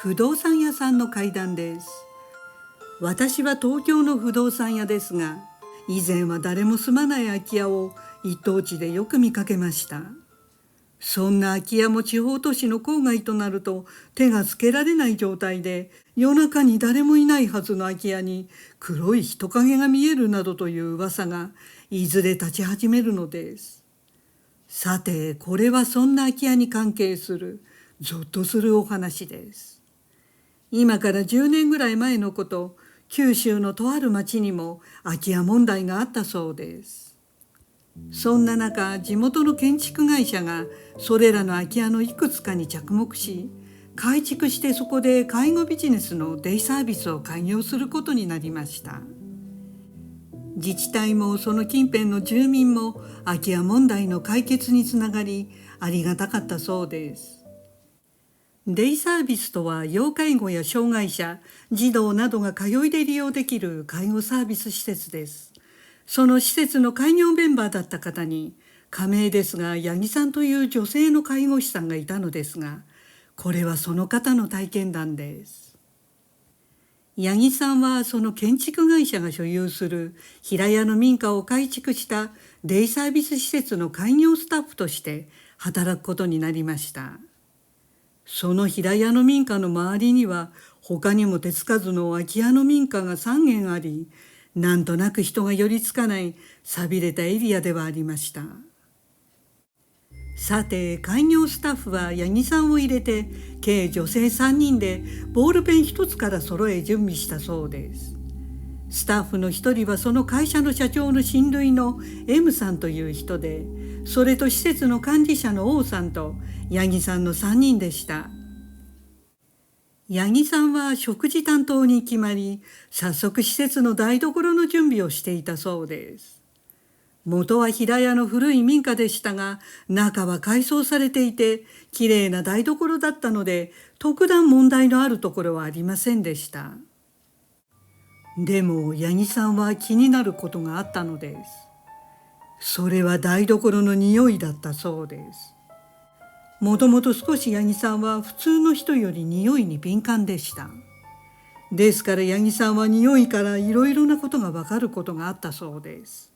不動産屋さんの怪談です。私は東京の不動産屋ですが、以前は誰も住まない空き家を一等地でよく見かけました。そんな空き家も地方都市の郊外となると手がつけられない状態で、夜中に誰もいないはずの空き家に黒い人影が見えるなどという噂がいずれ立ち始めるのです。さて、これはそんな空き家に関係するゾッとするお話です。今から10年ぐらい前のこと、九州のとある町にも空き家問題があったそうです。そんな中、地元の建築会社がそれらの空き家のいくつかに着目し、改築してそこで介護ビジネスのデイサービスを開業することになりました。自治体もその近辺の住民も空き家問題の解決につながり、ありがたかったそうです。デイサービスとは、要介護や障害者、児童などが通いで利用できる介護サービス施設です。その施設の開業メンバーだった方に、仮名ですが八木さんという女性の介護士さんがいたのですが、これはその方の体験談です。八木さんはその建築会社が所有する平屋の民家を改築したデイサービス施設の開業スタッフとして働くことになりました。その平屋の民家の周りには他にも手つかずの空き家の民家が3軒あり、なんとなく人が寄りつかない寂れたエリアではありました。さて、開業スタッフは八木さんを入れて計女性3人でボールペン1つから揃え準備したそうです。スタッフの1人はその会社の社長の親類の M さんという人で、それと施設の管理者の O さんと八木さんの3人でした。八木さんは食事担当に決まり、早速施設の台所の準備をしていたそうです。元は平屋の古い民家でしたが、中は改装されていてきれいな台所だったので、特段問題のあるところはありませんでした。でも八木さんは気になることがあったのです。それは台所の匂いだったそうです。もともと少し八木さんは普通の人より匂いに敏感でした。ですから八木さんは匂いからいろいろなことがわかることがあったそうです。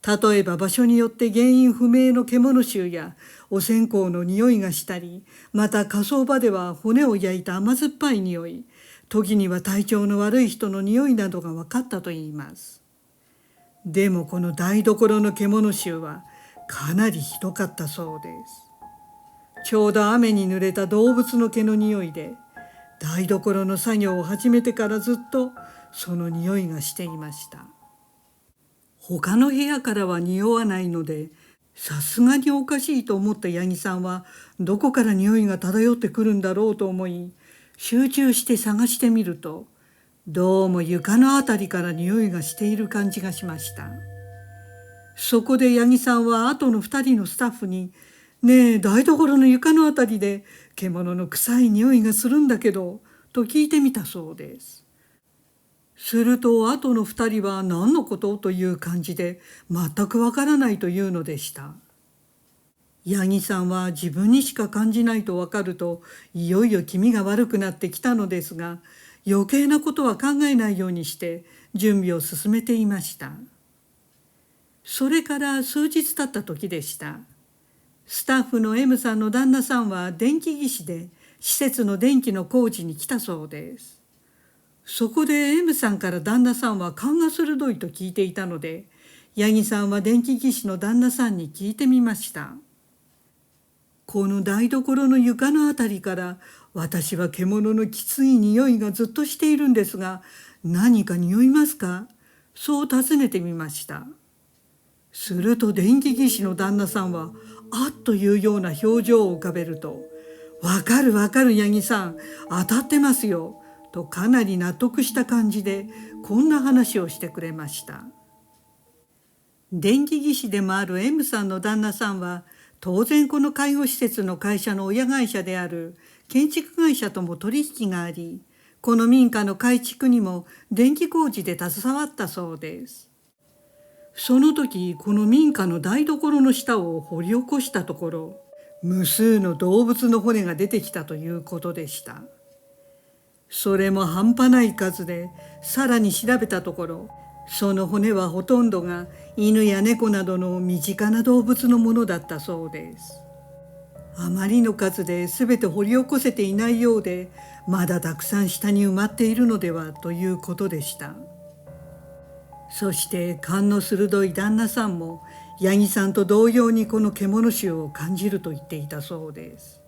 例えば場所によって原因不明の獣臭やお線香の匂いがしたり、また火葬場では骨を焼いた甘酸っぱい匂い、時には体調の悪い人の匂いなどが分かったといいます。でもこの台所の獣臭はかなりひどかったそうです。ちょうど雨に濡れた動物の毛の匂いで、台所の作業を始めてからずっとその匂いがしていました。他の部屋からは匂わないので、さすがにおかしいと思った八木さんは、どこから匂いが漂ってくるんだろうと思い、集中して探してみると、どうも床のあたりから匂いがしている感じがしました。そこで八木さんは後の2人のスタッフに、ねえ、台所の床のあたりで獣の臭い匂いがするんだけど、と聞いてみたそうです。すると後の2人は何のことという感じで全くわからないというのでした。八木さんは自分にしか感じないとわかると、いよいよ気味が悪くなってきたのですが、余計なことは考えないようにして準備を進めていました。それから数日経った時でした。スタッフの M さんの旦那さんは電気技師で施設の電気の工事に来たそうです。そこで M さんから旦那さんは勘が鋭いと聞いていたので、八木さんは電気技師の旦那さんに聞いてみました。この台所の床のあたりから私は獣のきつい匂いがずっとしているんですが、何か匂いますか？そう尋ねてみました。すると電気技師の旦那さんはあっというような表情を浮かべると、わかるわかる八木さん、当たってますよ、とかなり納得した感じでこんな話をしてくれました。電気技師でもある M さんの旦那さんは、当然この介護施設の会社の親会社である建築会社とも取引があり、この民家の改築にも電気工事で携わったそうです。その時、この民家の台所の下を掘り起こしたところ、無数の動物の骨が出てきたということでした。それも半端ない数で、さらに調べたところ、その骨はほとんどが犬や猫などの身近な動物のものだったそうです。あまりの数で全て掘り起こせていないようで、まだたくさん下に埋まっているのではということでした。そして勘の鋭い旦那さんも八木さんと同様にこの獣臭を感じると言っていたそうです。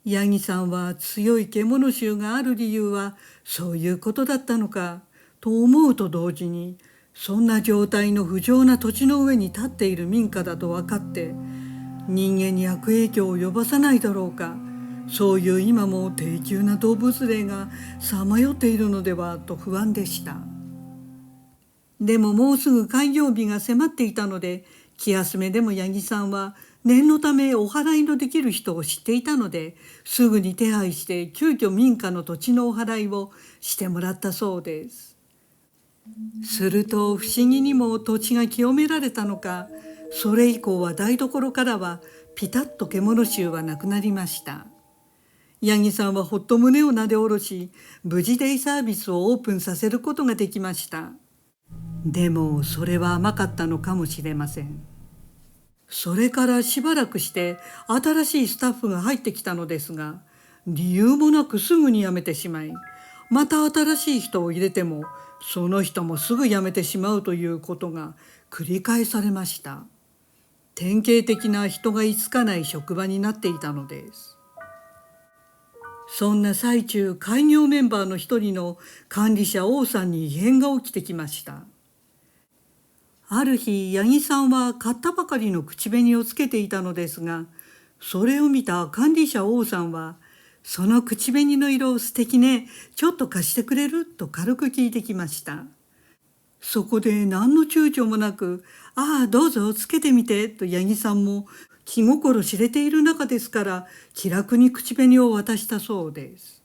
八木さんは強い獣臭がある理由はそういうことだったのかと思うと同時に、そんな状態の不浄な土地の上に立っている民家だと分かって、人間に悪影響を及ばさないだろうか、そういう今も低級な動物霊がさまよっているのではと不安でした。でももうすぐ開業日が迫っていたので、気休めでも八木さんは念のためお祓いのできる人を知っていたので、すぐに手配して急遽民家の土地のお祓いをしてもらったそうです。すると不思議にも土地が清められたのか、それ以降は台所からはピタッと獣臭はなくなりました。八木さんはほっと胸をなで下ろし、無事デイサービスをオープンさせることができました。でもそれは甘かったのかもしれません。それからしばらくして新しいスタッフが入ってきたのですが、理由もなくすぐに辞めてしまい、また新しい人を入れてもその人もすぐ辞めてしまうということが繰り返されました。典型的な人が居つかない職場になっていたのです。そんな最中、開業メンバーの一人の管理者王さんに異変が起きてきました。ある日、八木さんは買ったばかりの口紅をつけていたのですが、それを見た管理者王さんは、その口紅の色素敵ね、ちょっと貸してくれると軽く聞いてきました。そこで何の躊躇もなく、ああどうぞつけてみてと八木さんも気心知れている中ですから気楽に口紅を渡したそうです。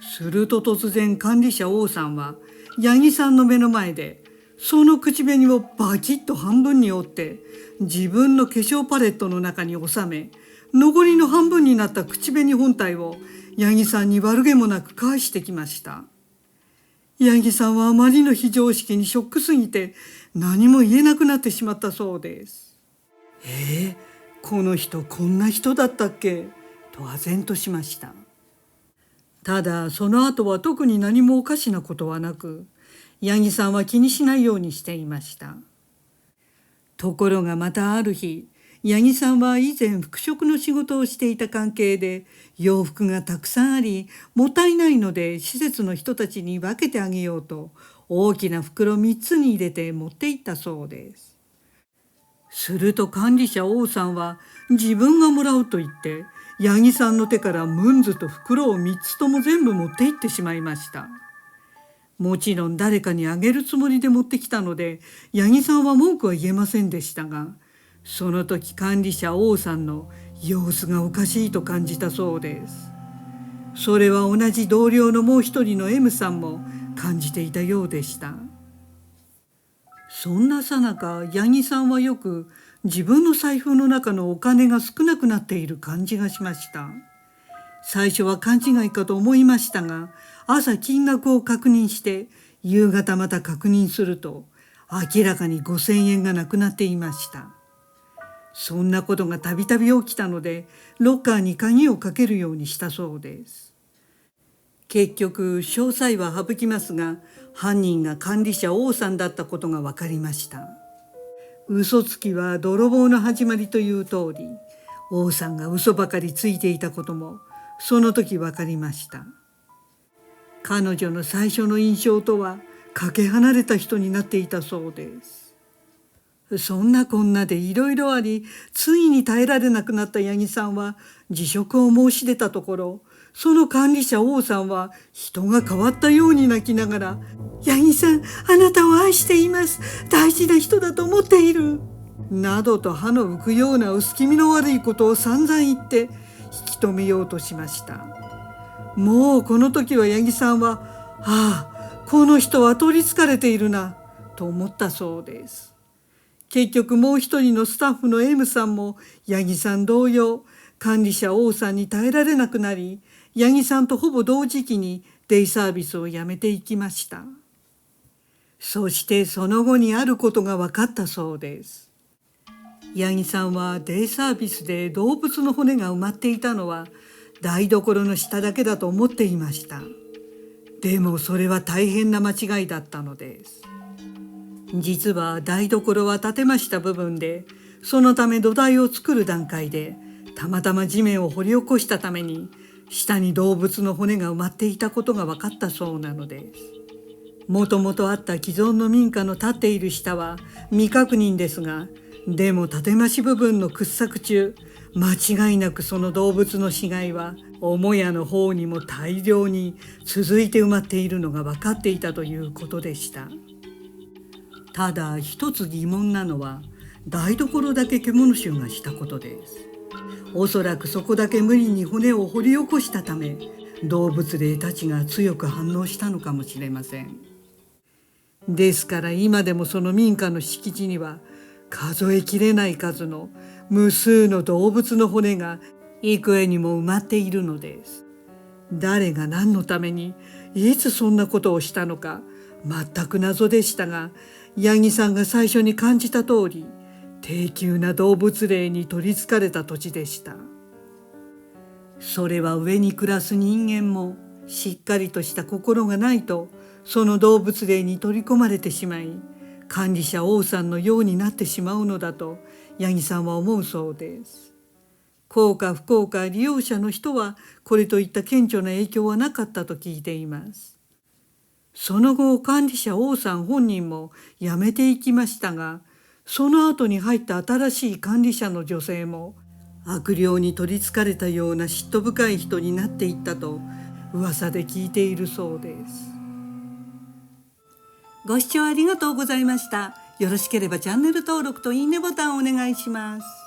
すると突然管理者王さんは八木さんの目の前でその口紅をバキッと半分に折って自分の化粧パレットの中に収め、残りの半分になった口紅本体を八木さんに悪気もなく返してきました。八木さんはあまりの非常識にショックすぎて何も言えなくなってしまったそうです。この人こんな人だったっけと唖然としました。ただその後は特に何もおかしなことはなく、八木さんは気にしないようにしていました。ところがまたある日、八木さんは以前服飾の仕事をしていた関係で洋服がたくさんありもったいないので施設の人たちに分けてあげようと大きな袋3つに入れて持って行ったそうです。すると管理者王さんは自分がもらうと言って八木さんの手からムンズと袋を3つとも全部持って行ってしまいました。もちろん誰かにあげるつもりで持ってきたので八木さんは文句は言えませんでしたが、その時管理者王さんの様子がおかしいと感じたそうです。それは同じ同僚のもう一人の M さんも感じていたようでした。そんなさなか八木さんはよく自分の財布の中のお金が少なくなっている感じがしました。最初は勘違いかと思いましたが、朝金額を確認して夕方また確認すると明らかに5,000円がなくなっていました。そんなことがたびたび起きたのでロッカーに鍵をかけるようにしたそうです。結局詳細は省きますが、犯人が管理者王さんだったことが分かりました。嘘つきは泥棒の始まりという通り、王さんが嘘ばかりついていたこともその時分かりました。彼女の最初の印象とはかけ離れた人になっていたそうです。そんなこんなでいろいろあり、ついに耐えられなくなった八木さんは辞職を申し出たところ、その管理者王さんは人が変わったように泣きながら「八木さん、あなたを愛しています。大事な人だと思っている」などと歯の浮くような薄気味の悪いことを散々言って引き止めようとしました。もうこの時は八木さんは「ああ、この人は取りつかれているな」と思ったそうです。結局もう一人のスタッフの M さんも八木さん同様管理者王さんに耐えられなくなり、八木さんとほぼ同時期にデイサービスを辞めていきました。そしてその後にあることが分かったそうです。八木さんはデイサービスで動物の骨が埋まっていたのは台所の下だけだと思っていました。でもそれは大変な間違いだったのです。実は台所は建てました部分で、そのため土台を作る段階でたまたま地面を掘り起こしたために下に動物の骨が埋まっていたことが分かったそうなのです。もともとあった既存の民家の建っている下は未確認ですが、でも建て増し部分の掘削中、間違いなくその動物の死骸は母屋の方にも大量に続いて埋まっているのが分かっていたということでした。ただ一つ疑問なのは、台所だけ獣臭がしたことです。おそらくそこだけ無理に骨を掘り起こしたため、動物霊たちが強く反応したのかもしれません。ですから今でもその民家の敷地には数えきれない数の無数の動物の骨が幾重にも埋まっているのです。誰が何のためにいつそんなことをしたのか全く謎でしたが、八木さんが最初に感じた通り、低級な動物霊に取りつかれた土地でした。それは上に暮らす人間もしっかりとした心がないと、その動物霊に取り込まれてしまい、管理者王さんのようになってしまうのだと八木さんは思うそうです。幸か不幸か利用者の人はこれといった顕著な影響はなかったと聞いています。その後管理者王さん本人も辞めていきましたが、その後に入った新しい管理者の女性も悪霊に取りつかれたような嫉妬深い人になっていったと噂で聞いているそうです。ご視聴ありがとうございました。よろしければチャンネル登録といいねボタンをお願いします。